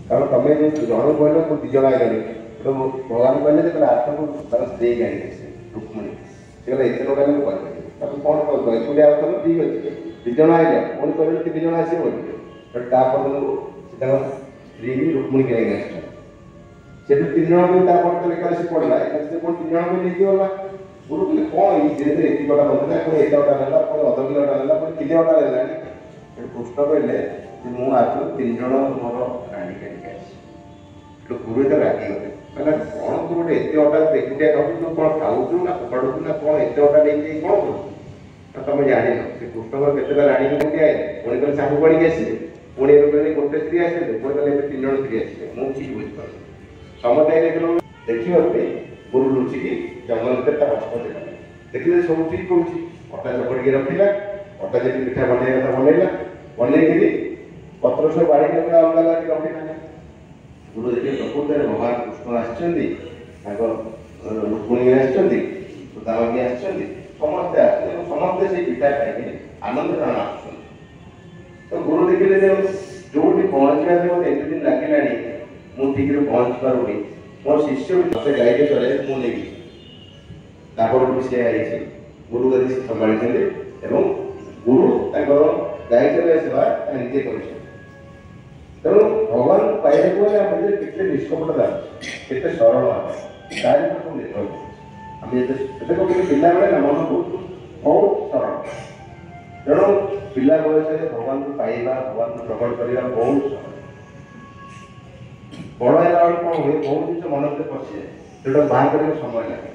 कारण तुम जो जन कहल तो दिज आगे तो भगवान कहले आठ को तार स्त्री आने रुक्मणी से कहले एत टका मुझे कौन कह एकुटिया आउल ठीक अच्छे दिज आइल पुणी कहले 3 जन आसो बोली तापर स्त्री भी रुक्मणी के आगे से 3 जन भी लेखा से पढ़ला से 3 जन को नहीं गला गुरु कहले कौन ये धीरे धीरे एति टका नौला पुणी एत टका ना पुणी अध किलोटा ना पुणी किले टका लेलानी कृष्ण कहले मु आज 3 जन मोर राणी के तो गुरु तो रागी गले कहला कौन तू गोटे एत अटा एकुटिया खाऊ तू कौन खाऊ ना पड़ू ना कौन एत अटा नहीं कौन करू तुम जान से कृष्ण केतटा राणी को गोटे आए पुणी कहले साबु पड़ी आसवे पुणी कहले गोटे स्त्री आसवे पुणी कहले 3 जन स्त्री आसवे मु ठीक बुझे समझ देखिए गुरु लुचिकी जंगल भर पछपटे देखिए सब ठीक कौन अटा चपड़ी रखा अटा जी पिठा बनैला बनैकि पत्र सब बाड़ी अलग अलग रखा गुरु देखिए प्रकृत भगवान कृष्ण रुक्मणी आसमानी समस्ते समस्ते से पिठा खाई आनंद प्राण आस तो गुरु देखिले जो पहुँचा मत एत दिन लगे मुझे ठीक पहुँच पारूनी मोर शिष्य भी गाई के चले मुझे सी आई गुरु गति से संभाली गुरु गाई चले सेवा निजे कर तेणु भगवान पाइबा के निष्कपटता के सरल तारी आम पिला बेले ना मन बहुत सरल तेणु पिला बयस भगवान को पाइबा भगवान को प्रकट करवा बहुत सरल बड़ है कौन हुए बहुत जिन मन भर पशि जाए जो बाहर करने समय लगे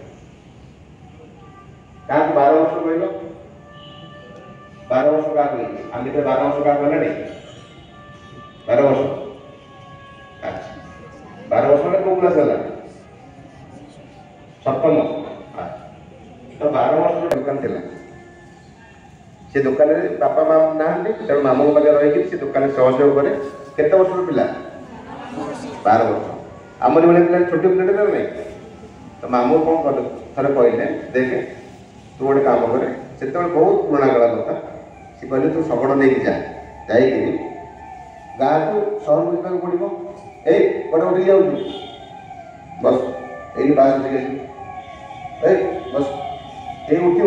क्या 12 वर्ष कहल 12 वर्ष क्या कही आम 12 वर्ष क्या कहना नहीं 12 वर्ष अच्छा 12 वर्ष में कौ क्लास है सप्तम तो 12 वर्ष दुकान थी से दुकान में बापा माँ ना तेणु मामू पाखे रही से दुकान सहयोग करे केते वर्ष पिला 12 वर्ष आमर भाई पिला छोटे पिलाटे ना नहीं तो मामू कौन कले थे कहले देखे तू गोटे काम करे से बहुत पुराणा काला कथा सी कहले तू शगड़ नहीं जा गाँव को सहर को जावाक पड़ो ए गोटे उठी जाऊ बस ये बाहर बस ये उठी